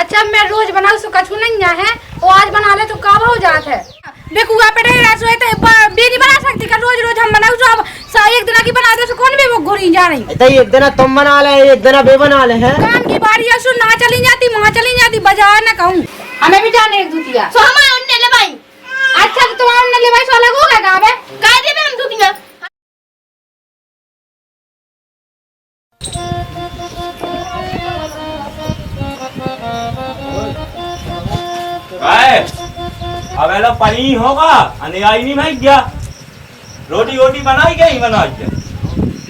अच्छा मैं रोज बनाऊ सो कछु नहीं है वो आज बना ले तो काबा हो जात है बेकुआ पे रह रसोई तो बेरी बना सकती का रोज रोज हम बनाऊ सो अब एक दिन की बना दे सो कौन भी वो घोरी जा रही तो एक दिन तुम बना ले एक दिन बे बना ले हैं काम की बारी है सो ना चली जाती मां चली जाती बाजार ना कहूं हमें भी जाने एक दूतिया सो हम उनने ले भाई। अच्छा तो तुम उनने ले भाई सो अलग हो गया काम है कायदे में हम दूतिया अब ऐसा पनीर होगा अनियाई नहीं भाई क्या रोटी रोटी बनाई क्या ही बनाई क्या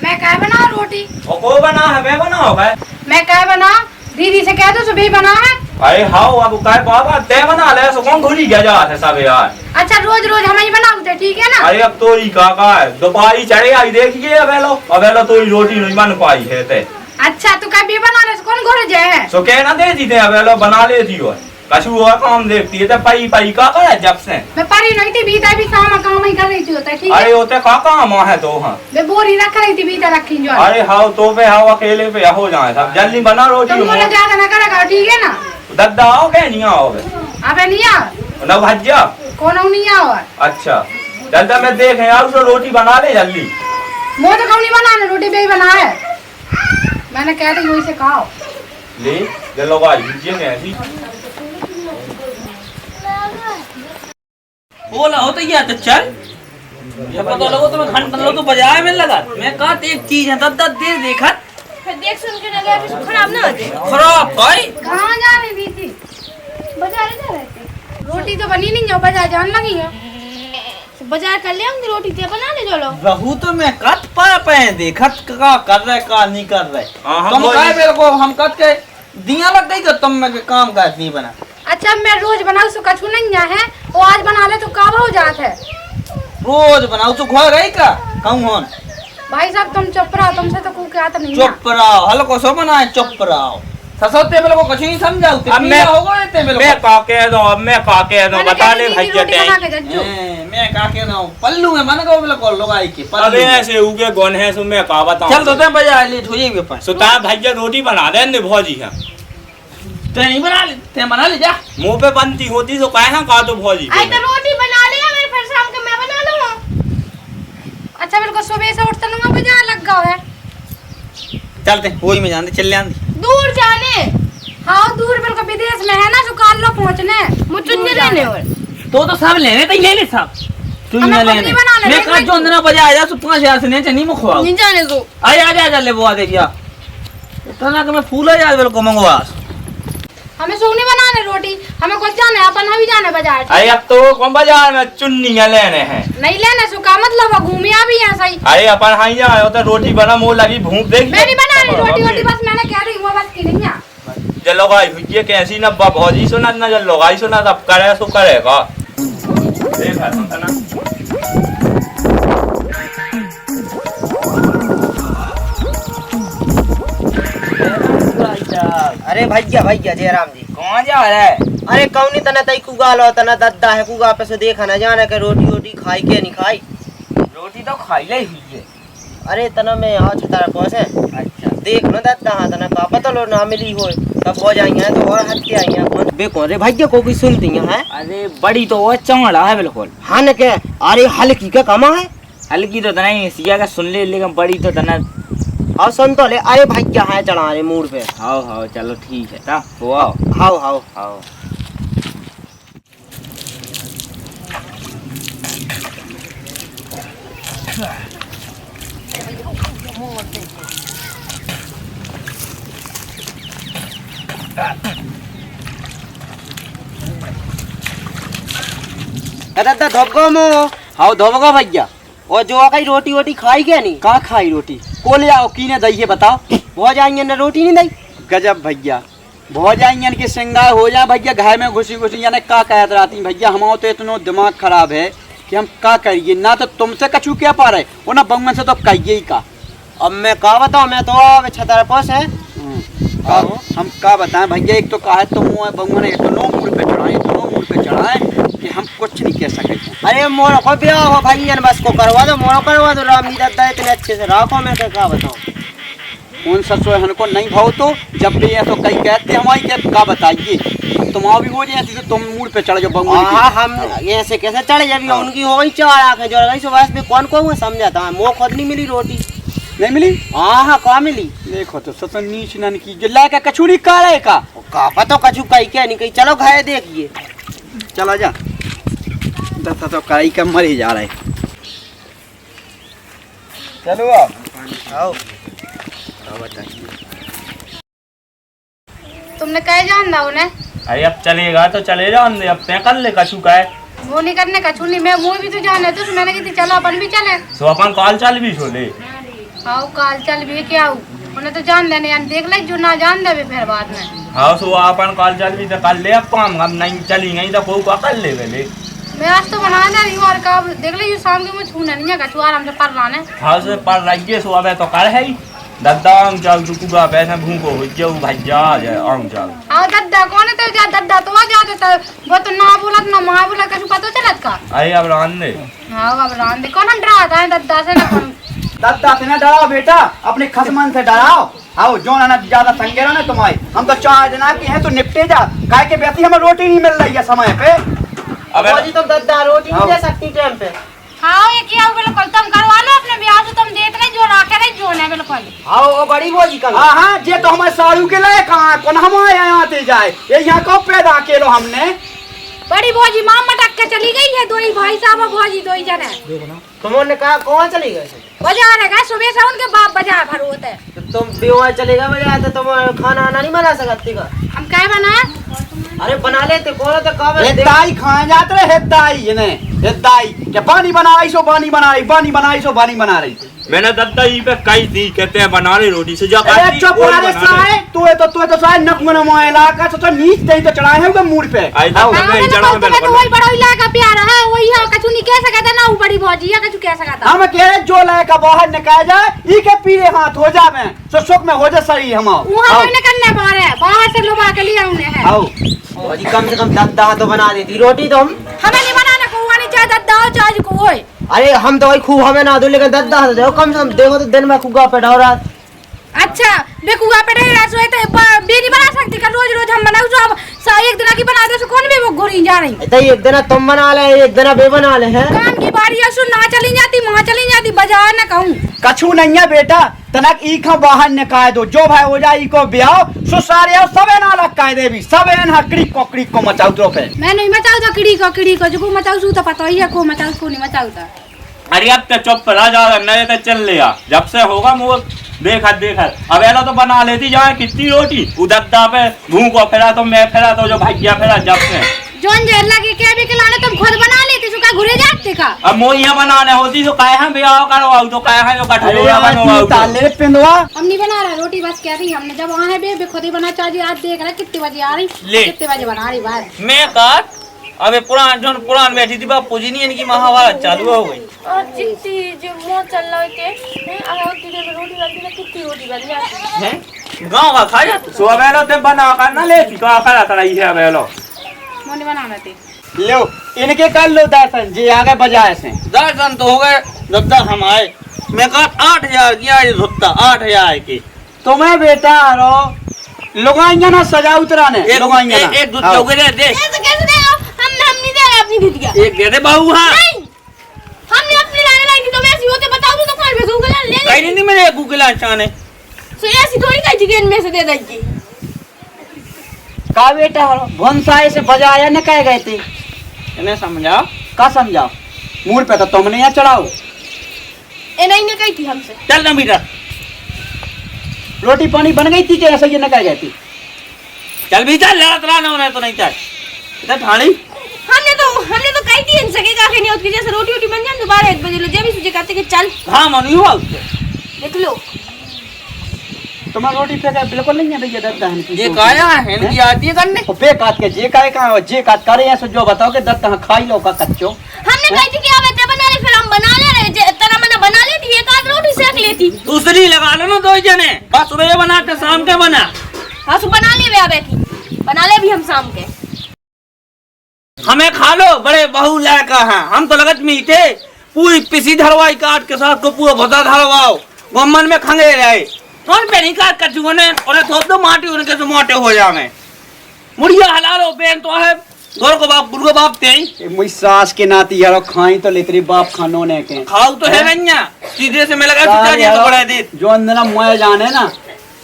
मैं क्या बना रोटी और को बना है मैं बनाओ भाई मैं क्या बना दीदी से कह दो सुबह बना है अरे हाउ अब काय बाबा ते बना ले सो कौन भूली गया जात है सब यार अच्छा रोज रोज हम ही बनाते ठीक है ना अरे अब तो ही काका है दोपहरी चढ़े आई देखिए अब एलो तो रोटी नहीं बन पाई है ते अच्छा तो कभी बना ले कौन घोर जाए है सो कहना दे दी थे अब एलो बना लेती हो कछु और काम देखती है तो पई पई का करे जब से मैं परी नहीं थी बीता भी शाम काम ही कर रही थी होता ठीक है अरे होते का काम है तो हां मैं बोरी रख रही थी बीता रखी जो अरे हाउ तो पे हाउ अकेले पे हो जाए सब जल्दी बना रोटी तुम बोले ज्यादा ना करेगा ठीक है ना दद्दा आओ क्या नहीं आओ अबे नहीं आ न भज्जा कौन नहीं आओ अच्छा जल्दी मैं देख यार तो रोटी बना ले जल्दी मो तो कौन नहीं बनाने रोटी भी बना है मैंने कहा था यही से खाओ ले ले लो भाई ये कैसी बोला हो तो ये तो चल ये पता लगो तो मैं घंटा लो तो बाजार में लगा मैं कहा एक चीज है दस देर देखा फिर देख सुन के लगे फिर खराब ना होते खराब भाई कहाँ जा रही थी बाजार जा रहे थे रोटी तो बनी नहीं है बाजार जान लगी है तो बाजार कर ले होंगे रोटी ते बना ले चलो रहू तो मैं कट पा पे देखत का कर रहे का नहीं कर रहे हम तुम बोल- कहे मेरे को हम कट के दिया लग गई तो तुम मैं के काम का नहीं बना अच्छा मैं रोज बनाऊ सो कछु नहीं है वो आज बना ले तो काबा हो जात है रोज बनाओ तो घर रही का कहूँ होन भाई साहब तुम चुप रहो तुमसे तो कुछ आता नहीं चुप रहो हल्को सो बनाए चुप रहो ससोते मेरे को कुछ नहीं समझाओ अब मैं होगा ते मेरे मैं को काके दो अब मैं काके दो बता ले भैया टाइम मैं का के ना पल्लू में मन को मेरे को लगाई के अब पल्लू में। ऐसे उगे गौन है सो मैं का बताऊं चल तो ते बाजार ले धोई के पास सुता भैया रोटी बना दे ने भौजी है ते नहीं बना ले ते बना ले जा मुंह पे बनती होती तो काहे का तो भौजी आई तो रोटी बना लिया मैं फिर शाम को मैं बना लूंगा। अच्छा बिल्कुल सुबह से उठता लूंगा बाजार लग गया है चलते वही में जानते चल आंधी दूर जाने हाँ दूर बिल्कुल विदेश में है ना जो काल लो पहुँचने मुझे लेने और तो सब लेने तो लेने सब तू हमें ना कुछ लेने नहीं बनाने, मैं नहीं का जो अंदर बजा आया सो 5000 से नहीं नहीं मुखवा नहीं जाने दो आ ले वो देखिया इतना कि मैं फूल आ जा बिल्कुल मंगवा हमें सोनी बनाने रोटी हमें कुछ जाना है अपन भी जाना बाजार अरे अब तो कौन बाजार में चुन्नियां लेने हैं नहीं लेने सो का मतलब घूमिया भी है सही अरे अपन हाई जा तो रोटी बना मुंह लगी भूख देख मैं नहीं बना रही रोटी वोटी बस मैंने कह रही हूँ बस की नहीं है चलो भाई भुजिए कैसी ना भौजी सुना ना चलो भाई सुना तब करे सो करेगा देखा सुनता ना अरे भैया भैया जयराम जी कौन जा रहा है अरे कौनी तना तई कुगा लो तना दद्दा है कुगा पे से देखा ना जाने के रोटी रोटी खाई के नहीं खाई रोटी तो खाई ले हुई है अरे तना में यहाँ छतारा पहुँचे अच्छा देख ना दद्दा हाँ तना का पता लो ना मिली हो तब हो जाएंगे तो और हत्या आई हैं बेको रे भैया को भी सुनती हैं अरे बड़ी तो वो चौड़ा है बिल्कुल हाँ न के अरे हल्की का कमा है हल्की तो तना ही सिया का सुन ले लेकिन बड़ी तो तना और सुन तो ले अरे भैया है चढ़ा रे मूड पे हाओ चलो ठीक है ता वो आओ हाओ हाओ आओ दद्दा धोबको मो हाओ धोबगा भैया और जो कहीं रोटी वोटी खाई क्या नहीं कहाँ खाई रोटी को ले आओ कीने दही बताओ हो जाएंगे ना रोटी नहीं दही गजब भैया बहुत जाएंगे के श्रृंगार हो जाए भैया घर में घुसी घुसी यानी का कहत रहती भैया हमारा तो इतना दिमाग खराब है कि हम का करिए ना तो तुमसे कछु क्या पा रहे वो ना बंगन से तो कहिए ही का अब मैं का बताऊँ मैं तो अब छतारा पास है हम का बताएं भैया एक तो कहा है तुम बंगन इतनो मूड पे चढ़ाए कि हम कुछ नहीं कह सके अरे मोर को ब्याह हो भाई बस को करवा दो मोर करवा दो राम जी दद्दा इतने अच्छे से रखो मैं क्या बताऊँ कौन सा सो हमको नहीं भाव तो जब भी ये तो कई कहते हमारी क्या का बताइए तुम भी हो जाए तो तुम मूड पे चढ़ जाओ बंगुल की। हम ऐसे कैसे चढ़े जब उनकी हो गई 4 आंखें जो गई सुबह में कौन को हुआ समझाता है मुँह खुद नहीं मिली रोटी नहीं मिली। हाँ कहाँ मिली देखो तो सत नीच नन की जो लाके कचूरी का रहे का कापा तो कछु कहीं क्या नहीं कहीं चलो खाए देखिए चला जा दस तो कई का मर ही जा रहे चलो आओ बताइए तुमने कहे जान दा उन्हें अरे अब चलेगा तो चले जाओ अंदर, अब तय कर ले कछु का है वो नहीं करने कछु नहीं मैं मुँह भी तो जाने तो मैंने कही थी चलो अपन भी चले सो अपन कॉल चल भी छोले। आओ काल चल भी क्या हूँ उन्हें तो जान देने यानी देख ले जो ना जान दे फिर बाद में। हाँ सो अपन कॉल चल भी तो कर ले, अब काम हम नहीं चली नहीं तो कोई का कर ले पहले। मैं आज तो बनाना नहीं और कब देख ले ये शाम के मैं छूने नहीं है कछु आराम से पर लाने। हाँ से पर रहिए सो अब तो कर है ही दद्दा आम चाल टुकुगा पैसा भूखो हो जाओ भज्जा जाए आम चाल। हाँ दद्दा कौन है तो जा दद्दा तो आ जाते तो वो तो ना बोलत ना माँ बोला कछु पता चलत का। अरे अब रान दे। हाँ अब रान दे कौन डराता है दद्दा से ना कौन। दद्दा से ना डराओ बेटा अपने खसमन से डराओ। आओ जो ना ज्यादा संगेरा ना तुम्हारी हम तो 4 जना की हैं तो निपटे जा काय के बेटी हमें रोटी नहीं मिल रही है समय पे। अब जी तुम दद्दा रोटी नहीं दे सकती टाइम पे। हाँ ये क्या हो बिल्कुल तुम करवा लो अपने ब्याह से तुम देते नहीं जो रखे नहीं जो नहीं बिल्कुल। आओ वो बड़ी बोझी कल हाँ हाँ जे तो हमारे सारू के लिए कहाँ कौन हमारे यहाँ आते जाए ये यहाँ को पैदा के लो हमने। बड़ी भौजी माँ मटक के चली गई है दो ही भाई साहब और भौजी 2 ही जने। तुमने कहा कौन चली गए बाजार है सुबह से उनके बाप बाजार भर होते हैं। तो तुम बेवा चलेगा बजा तो तुम खाना आना नहीं बना सकती का। हम क्या बना अरे बना लेते कौन तो कब हेदाई खाए जाते रहे हेदाई इन्हें हेदाई क्या पानी बना रही सो पानी बना रही पानी बनाई सो पानी बना रही। मैंने दद्दा ही पे कही थी कहते हैं बना ले रोटी से जा अरे चुप वाले साए तू तो साए नक मन मोएला का तो नीच दे तो चढ़ाए हैं उनके मूड पे। आई तो नहीं चढ़ा मैं तो वही बड़ा इलाका प्यारा है वही है कछु नहीं कह सकता ना वो बड़ी भौजी है कछु कह सकता। हम कह रहे जो लाए का बाहर निकाल जाए ई के पीले हाथ हो जावे सो सुख में हो जा सही हम वहां कोई नहीं करने पा रहे बाहर से लोग आके लिए उन्हें है। आओ भौजी कम से कम दद्दा तो बना देती रोटी तो हमें नहीं बनाना को नहीं चाहे दद्दा हो चाहे को होए। अरे हम तो वही खूब हमें ना दो लेकिन दद्दा तो दो कम से कम देखो तो दिन में खूगा पे ढोरा। अच्छा बेकुआ पे नहीं रस होए तो बीड़ी बना सकती का रोज रोज हम बनाऊ जो अब एक दिन की बना दे सो कौन भी वो घुरी जा रही। तो एक दिन तुम बना ले एक दिन बे बना ले हैं काम की बारी है सो ना चली जाती मां चली जाती बाजार ना कहूं कछु नहीं है बेटा तनक ई खा बाहर निकाल दो जो भाई हो जाए ई को ब्याह सो सारे सबे ना लग दे भी सबे न हकड़ी कोकड़ी को मचाऊ तो पे मैं नहीं मचाऊ तो किड़ी को जो मचाऊ सू तो पता ही है को मचाऊ को नहीं मचाऊ तो। अरे अब तो चुप रहा जा नहीं तो चल ले जब से होगा मुँह देखा अब ऐसा तो बना लेती जाए कितनी रोटी उदद्दा पे भूखो फिरा तो मैं फिरा तो जो भैया फिरा जब से जोन जेल लगे के भी खिलाने तुम खुद बना लेती सो का घुरे जाते का। अब मोइया बनाने होती तो काहे हम ब्याह करवाओ तो काहे हम कठौरा बनवाओ ताले पिंदवा हम नहीं बना रहा रोटी बस कह रही हमने जब वहाँ है बे खुद ही बना चाहिए आज देख रहा कितने बजे आ रही ले। कितने बजे बना रही बात मैं काट अबे पुरान बैठी थी बाप पूजी नहीं इनकी महाभारत चालू हो गई। और जितनी जो मोह चल रहा है के अगर कितने में रोटी बनती है कितनी रोटी बन जाती है हैं गांव का खा जा सो अबेलो ते बना कर ना ले का करा रही है अबेलो मोने बनाना थी लो इनके कर लो दर्शन जी आगे बजाए से दर्शन तो हो गए दद्दा हम आए मैं कहा 8000 की आज धुत्ता 8000 की तुम्हें बेटा रो लोगाइया ना सजा उतराने लोगाइया ना एक दूध जोगे दे कैसे कैसे देगा हम नहीं देगा अपनी दीदी एक दे दे बाबू हां नहीं हमने अपनी लाने लाई थी तो वैसी होते बताओ तो कौन भेजूंगा ले ले कहीं नहीं मेरे गुगला चाने सो ऐसी थोड़ी कही थी कि इनमें से दे देंगे का बेटा रो भनसाई से बजाया न कह गए थे इन्हें समझाओ का समझाओ मूड पे तो तुमने यहाँ चढ़ाओ ए नहीं ने कही थी हमसे चल ना बेटा रोटी पानी बन गई थी कि ऐसा ये न कह गए थे चल भी चल लड़ा तला ना होना तो नहीं चल इधर ठाणी हमने तो कही थी इनसे कि काहे नहीं होती जैसे रोटी रोटी बन जाए दोबारा 1 बजे लो जब भी तुझे कहते कि चल हां मनु हुआ उससे देख लो तुम्हारा रोटी फेंका बिल्कुल नहीं है भैया दत्ता है ये काया है इनकी आती है करने बे काट के जे काहे कहां जे काट करे ऐसे जो बताओ कि दत्ता खाई लो का कच्चो हमने कही थी कि अब इतना बना ले फिर हम बना ले रहे तना मना बना लेती एक आध रोटी सेक लेती दूसरी लगा लो ना 2 जने बस सुबह बना के शाम के बना हां सो बना ले वे थी बना ले भी हम शाम के हमें खा लो बड़े बहु लड़का हैं हम तो लगत में ही थे पूरी पिसी धरवाई काट के साथ को पूरा भता धरवाओ गमन में खंगे रहे कौन पे नहीं काट कचू ने और थोप दो माटी उनके से मोटे हो जावे मुड़िया हला लो बेन तो है गोर को बाप बुढ़ो बाप ते ए मुई सास के नाती यारो खाई तो ले तेरी बाप खानो ने के खाऊ तो है नन्या सीधे से मैं लगा तुझा जी तो बड़ा दे जो अंदर मोए जाने ना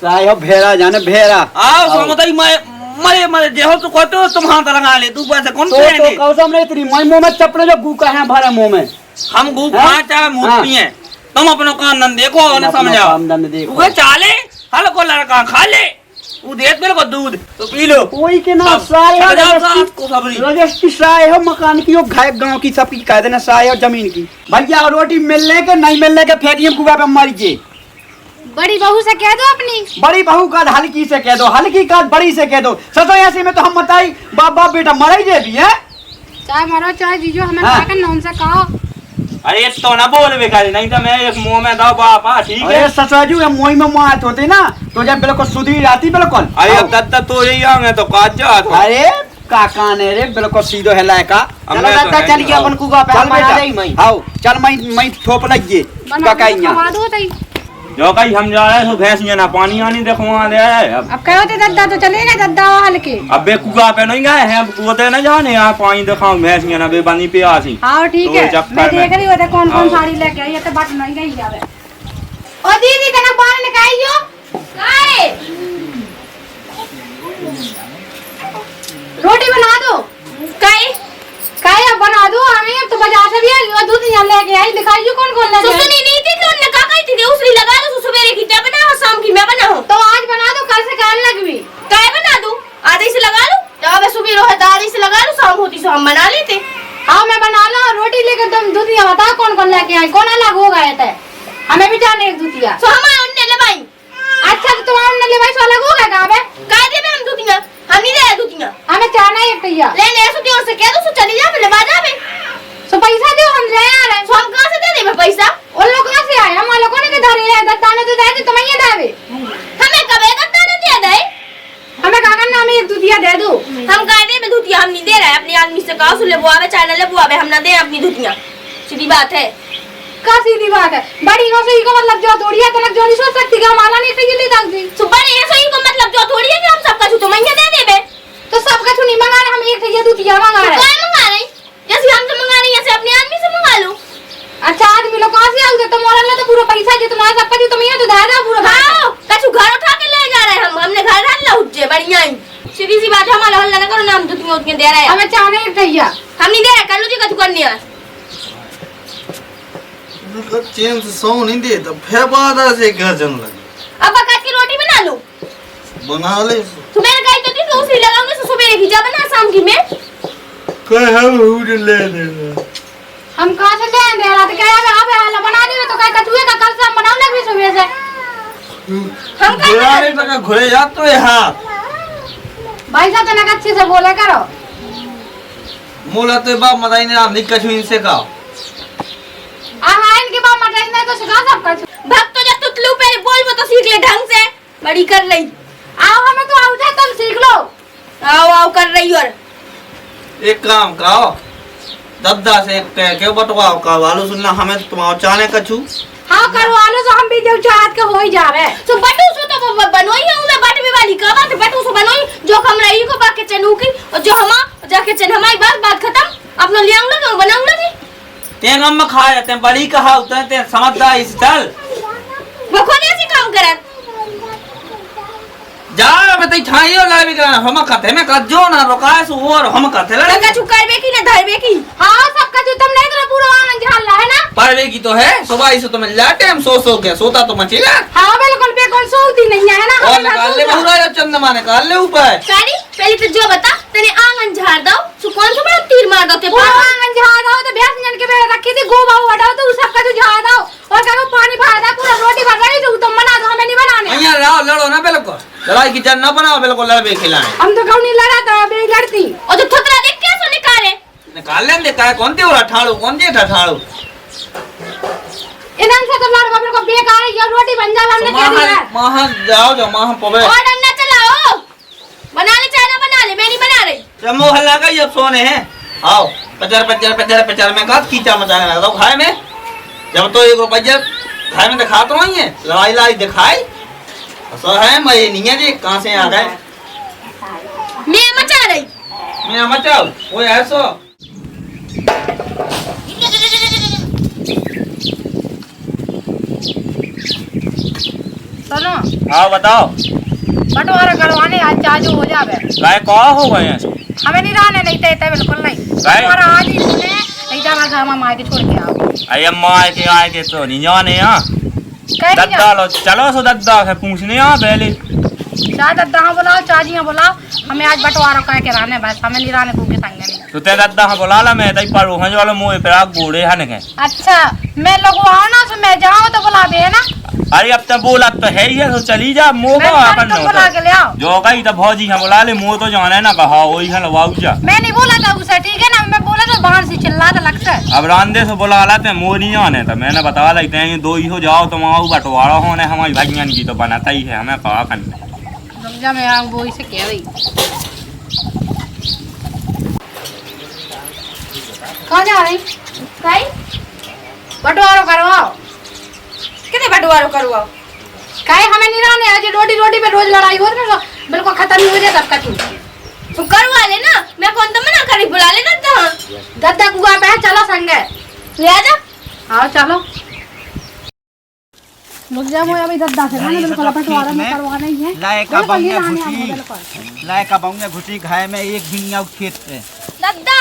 साय हो भेड़ा जाने भेड़ा आओ समताई मैं मरे मरे जे हो तो कहते हो तुम हाथ लगा ले तू पैसे कौन से तो दे कहो सामने तेरी मुंह मुंह में चपड़े जो गूका है भरे मुंह में हम गु हाँ? खा चाहे मुंह हाँ। पिए तुम अपनो कानन देखो और अपना समझाओ कामधंधा देखो। वो चाले हल को लड़का खा ले वो देत मेरे को दूध तो पी लो कोई के ना अब साय हो चले जाओ साथ को सबरी रजिस्ट्री साय हो मकान की हो घाय गांव की सबकी कह देना साय हो जमीन की भैया रोटी मिलने के नहीं मिलने के फेंकिए कुआ पे मर गए बड़ी बहू से कह दो अपनी। बड़ी बहू का हल्की से कह दो हल्की का बड़ी से कह दो ससो ऐसे में तो हम बताई बाप बाप बेटा मर जे भी है चाहे मरो चाहे जीजो हमें हाँ। क्या करना उनसे कहो। अरे तो ना बोल बेकारी नहीं तो मैं एक मुंह में दाव बापा ठीक है। अरे ससुराजू मोई में मुआत होते ना तो जब बिल्कुल सुधी आती बिल्कुल अरे अब तक तो यही आएंगे तो काज जा तो अरे काका ने रे बिल्कुल सीधो है लायका चलो दादा चलिए अपन कुआ पे चल हम बना दे बेटा मई आओ चल मैं थोप लगिए बना काका दो, खवा दो तई। जो कहीं हम जा रहे हैं तो भैंस ना पानी आनी देखवा दे अब अब कहो तो दद्दा तो चलेगा दद्दा हल्के। अब बे कुआ पे नहीं गए हैं कुते न जाने यहाँ पानी दिखाओ भैंस ना बे बनी पे आसी हाँ ठीक तो है वो चक्कर मैं में- देख रही हूँ कौन कौन हाँ। साड़ी लेके आई है तो बट नहीं गई जावे। ओ दीदी तना पानी निकालियो काहे रोटी बना दो काई काहे अब बना दो हमें अब तो बाजार से भी आई और दूध यहाँ लेके आई दिखाइयो कौन कौन लेके आई। सुसुनी नहीं थी कि उनने कहा कही थी उसरी लगा दो सवेरे की क्या बना शाम की मैं बनाऊं तो आज बना दो कल से कहने लगवी। काय बना दूं आधे से लगा लूं जब सुबह रोहे आधे से लगा लूं शाम होती सो हम बना लेते हाँ मैं बना लो रोटी लेकर तुम दूध यहाँ बताओ कौन कौन लेके आई कौन अलग हो गए थे हमें भी जाने एक दूधिया। सो हम उनने ले भाई अच्छा तो तुम्हारे ने भाई सो अलग हो गया कहाँ पे काय दे में हम दूतियां हम नहीं दे दूतियां हमें चाहना है एक तैया ले ले सो दियो से कह दो सो चली जा ले बाजा में सो पैसा दो हम ले आ रहे सो हम कहां से दे देबे पैसा उन लोग कहाँ से आए हम लोगों ने किधर है दत्ता ने तो दे दी तुम्हें ये देवे हमें कबे दत्ता ने दे दे हमें कहा करना हमें एक दूधिया दे दो हम काय दे में दूतियां हम नहीं दे रहे अपने आदमी से कहो सो ले बुआवे चाय ले बुआवे हम ना दे अपनी दूतियां सीधी बात है का सीधी बात है बड़ी नो से ही को मतलब जो थोड़ी है तनक जो नहीं सोच सकती कि हमारा नहीं तो ये ले दाग दी सुपर ये सही को मतलब जो थोड़ी है कि हम सबका छू तो मैं दे देबे तो सबका छुनी मंगा रहे हम एक ये दूधिया मंगा रहे काय मंगा रही जैसे हम से मंगा रही है ऐसे अपने आदमी से मंगा लो अच्छा आदमी लोग कहाँ से आओगे तो मोरल लो तो पूरा पैसा जो तुम्हारा सबका जो तुम ये तो दे दो पूरा हाँ कछु घर उठा के ले जा रहे हैं हम हमने घर डाल ला उठे बढ़िया ही सीधी सी बात है हमारा हल्ला ना करो नाम दूतियां उतने दे रहे हैं हमें चाहना एक तैया हम नहीं दे रहे कर लो जी कछु करनी है चैन से सो नहीं दे तो फिर बाद से घर जन लगे अब बकात की रोटी बना लो बना ले सुबह गई तो थी तो उसी लगाऊंगे तो सुबह की जा बना शाम की में कह हम हुड ले ले हम कहाँ से ले दे रहा था क्या अब हाल बना दे तो क्या कचुए का कल से हम बनाओ लग भी सुबह से हम क्या घुराने तक घुरे जा तो यहाँ भाई साहब तनक अच्छे से बोले करो मोला तो बाप मदाई ने आप निकल इनसे कहा हाँ इनके बाप मटाई नहीं तो सिखा सब कछु भक्त तो जब तुतलू पे बोल वो तो सीख ले ढंग से बड़ी कर रही आओ हमें तो आउट है तुम सीख लो आओ आओ कर रही और एक काम करो दद्दा से क्यों बटवाओ का वालू सुनना हमें तुम्हारा चाने कछु हाँ करवा लो तो हम भी जो चाहत के हो ही जावे तो बटू सो तो बनोई है उन्हें बट भी वाली का बात बटू सो बनोई जो हम रही को बाके चनू की और जो हमा जाके चन हमारी बात खत्म अपना ले आऊंगा तो बनाऊंगा जी ते हम खा जाते हैं बड़ी कहा उतने ते समझदार इस चल वो कौन ऐसी काम करे जा मैं तो ठाई और लाइव करना हम कहते मैं कह जो ना रोकाए सो और हम कहते लड़े लगा चुकार बेकी ना धर बेकी हाँ सब कछु तुम नहीं तो पूरा आनंद झाल रहा है ना परवे की तो है सुबह से तो मैं लाटे हम सो के सोता तो मचेगा हाँ बिल्कुल बेकौन सोती नहीं है ना और हमें निकाल ले ना बहुरा या चंद्रमा निकाल ले ऊपर काड़ी पहले तो जो बता तने आंगन झाड़ दो सो कौन सा बड़ा तीर मार दो ते पूरा आंगन झाड़ दो तो भैंस जन के बेरे रखी थी गोबा हटाओ तो सब कछु झाड़ दो और क्या पानी भर दो पूरा रोटी बन रही तो तुम बना दो हमें नहीं बनाने અહીંયા રાવ લડો ના પેલો લડાઈ की जन ना बनाओ बिल्कुल लड़बे खिलाए हम तो कहीं नहीं लड़ा था अभी लड़ती और जो थोतरा देख के सो निकाले निकाल ले देखा है कौन तेरा ठाड़ू कौन जेठा ठाड़ू इधर से तो लड़ बाप को बेकार है ये रोटी बन जाए हमने क्या दिया है माहा जाओ जाओ माहा पवे और डंडा चलाओ बना ले चाय ना बना ले मैं नहीं बना रही जब मोहल्ला का ये सोने हैं आओ पचर में का कीचा मचाने लगा दो खाए में जब तो एक रुपया खाए में दिखा तो नहीं है लड़ाई दिखाई सो है मैं नहीं है जी कहाँ से आ गए मैं मचा रही मैं मचाओ वो ऐसो सुनो हाँ बताओ बंटवारा करवाने आज चाजू हो जावे काय कहा हो गए हैं हमें नहीं रहने नहीं थे बिल्कुल नहीं बंटवारा आज ही होने नहीं जाना घर में मार के छोड़ के आओ अरे अम्मा आए के तो नहीं जाने यहाँ कहीं नहीं दद्दा लो चलो सो दद्दा है पूछने यहाँ पहले चाहे दद्दा हाँ बुलाओ चाजियाँ बुलाओ हमें आज बंटवारा कह के रहने बस हमें नहीं रहने भूखे संगे नहीं तो ते दद्दा हाँ बुला ला मैं तई पर रोहन वाला मुँह पे आग बूढ़े हन के अच्छा मैं लोग आओ ना तो मैं जाऊँ तो बुला दे ना अरे अब तो बोला तो है ही है तो चली जा मुँह मैं को तो बुला के ले आओ जो कही तो भौजी हाँ बुला ले मुँह तो जाने ना कहा वही है लवाऊ जा मैं नहीं बोला था उसे ठीक है ना मैं बोला था बाहर से चिल्ला था लगता है अब रांदे से बुला लाते मुँह नहीं आने तो मैंने बता देते हैं दो ही हो जाओ तो वहाँ बंटवारा होने हमारी भाइयन की तो बनाता ही है हमें कहा करने समझा मैं वो इसे कह रही कहाँ जा रही भाई बंटवारा करवाओ कितने बंटवारा करवाओ काहे हमें नहीं रहने आज रोटी रोटी पे रोज लड़ाई हो रही है बिल्कुल खत्म ही हो जाए सबका चूल तो करवा लेना मैं कौन तो मना करी बुला लेना दद्दा गुआ पे है चलो संगे ले आजा आओ चलो रुक जा वो अभी दद्दा से ना बिल्कुल बंटवारा में करवाना ही है लायका बिल्कुल नहीं बंगे रहने आने घुसी लायका बंगे घुसी घाय में एक भी नहीं खेत पे दद्दा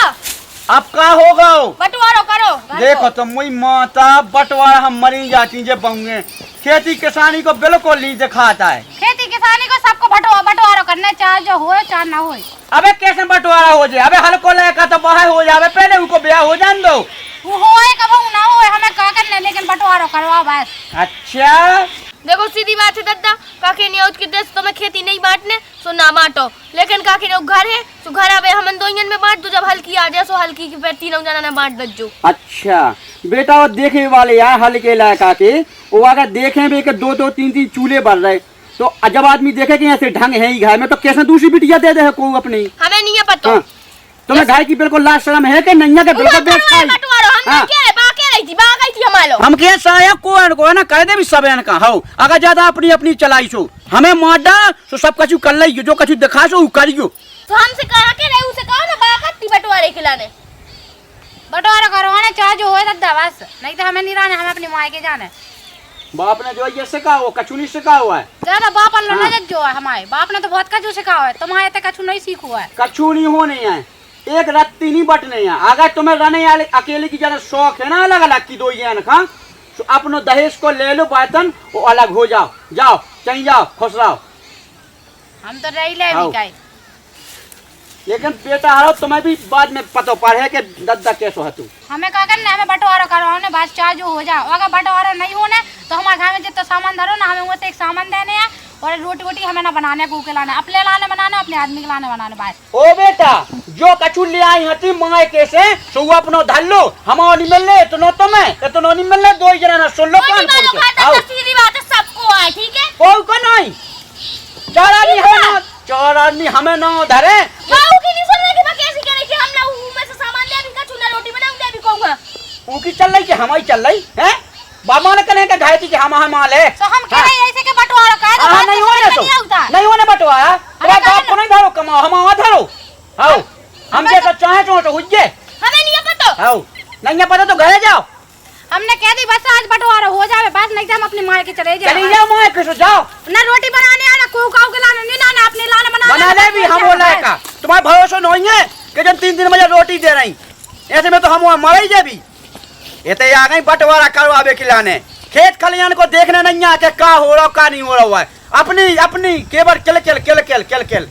अब का होगा बंटवारा करो देखो तो मुई माता बंटवारा हम मरी जाती जे बंगे खेती किसानी को बिल्कुल नहीं दिखाता है खेती किसानी को सबको बंटवारा करना चाहे जो हो चाहे ना हो अबे कैसे बंटवारा हो जाए अबे हल्को लायका तो बाहर हो जावे पहले उनको ब्याह हो जान दो वो होए कब ना होए हमें का करने लेकिन बंटवारा करवाओ बस अच्छा देखो सीधी बात है दद्दा काके ने उसकी देश तो मैं खेती नहीं बांटने सो ना बांटो लेकिन काके ने घर है तो घर आवे हम दोइयन में बांट दो जब हल्की आ जाए सो हल्की की पे तीनों जना ने बांट दज्जो अच्छा बेटा वो देखे वाले यार हल्के लायका के वो अगर देखे भी कि दो दो तीन तीन चूल्हे बढ़ रहे तो जब आदमी देखे कि ऐसे ढंग है ही घर में तो कैसे दूसरी बिटिया दे दे को अपनी हमें नहीं है पता हाँ। तुम्हें घर की बिल्कुल लाज शर्म है कि नहीं है कि बिल्कुल बेच खाई हाँ। हम के साया को है ना कह दे भी सब का हो अगर ज्यादा अपनी अपनी चलाई सो हमें माडा तो सब कछु कर लियो जो कछु दिखा सो करियो तो हमसे कहा के रहे उसे कहो ना बाकती बंटवारे खिलाने बंटवारा करवाना चाहे जो हो दद्दा बस नहीं तो हमें नहीं रहने हमें अपनी माँ के जाने बाप ने जो ये सिखा वो कछु नहीं सिखा हुआ है ज्यादा बाप अल्लाह न जो है हमारे बाप ने तो बहुत कछु सिखाया है तुम्हारे तो कछु नहीं सीख हुआ है कछु नहीं होने है एक रत्ती नहीं बटने हैं अगर तुम्हें रहने वाले अकेले की ज्यादा शौक है ना अलग अलग की दो ये खा तो अपनो दहेज को ले लो बर्तन वो अलग हो जाओ जाओ कहीं जाओ खुश रहो हम तो रही ले भी कहीं लेकिन बेटा हारो तुम्हें भी बाद में पता पड़े कि दद्दा कैसो है तू हमें क्या करना है हमें बंटवारा करवाने बस चाहे जो हो जाए अगर बंटवारा नहीं होने तो हमारे घर में जितना सामान धरो ना हमें वो एक सामान देने हैं और रोटी वोटी हमें ना बनाने को के लाने अपने लाने बनाने अपने आदमी के लाने बनाने बस ओ बेटा जो कछु ले आई हती माए कैसे सो अपनो धर लो हम नहीं मिल ले तो तुम्हें तो नहीं मिल ले दो जना ना सुन लो कान खोल के आओ सीधी बात है सबको आए ठीक है कोई को नहीं चार आदमी हमें ना धरे बाबू की नहीं सुन रही कि मैं कैसे कह रही कि हम ना में से सामान ले भी कछु ना रोटी बनाऊं दे भी कहूंगा उनकी चल रही कि हमारी चल रही है बाबा ने कने के घायती कि हम माले तो हम कह रहे ऐसे के बंटवारा का तो हां नहीं होने नहीं होने बंटवारा तुम्हारे बाप को नहीं धरो कमाओ हम आ धरो आओ हम जैसा चाहे तो हुज्जे हमें नहीं पता आओ नहीं पता तो घरे जाओ हमने कह दी बस आज बंटवारा हो जावे बस नहीं तो हम अपनी माँ के चले जाए चली जाओ माए के जाओ ना रोटी बनाने आना को काऊ के लाने नहीं लाना अपने लाने बना ले भी हम बोला का तुम्हारे भरोसा नहीं है कि जब 3 बजे रोटी दे रही ऐसे में तो हम मर ही जाबी ये तो आ गई बंटवारा करवावे खिलाने खेत खलियान को देखने नहीं आके का हो रहा का नहीं हो रहा है अपनी अपनी केवल किल किल किल किल किल किल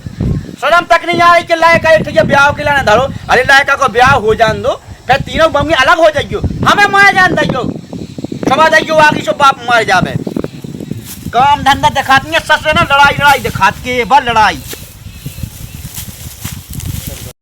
शर्म तक नहीं आई कि लायका एक ब्याह खिलाने धरो अरे लायका को ब्याह हो जान दो फिर तीनों बंगी अलग हो जाइयो हमें मार जान दियो समझ जाइयो आगे सो बाप मर जावे काम धंधा दिखाती है सस ना लड़ाई लड़ाई दिखाती है बल लड़ाई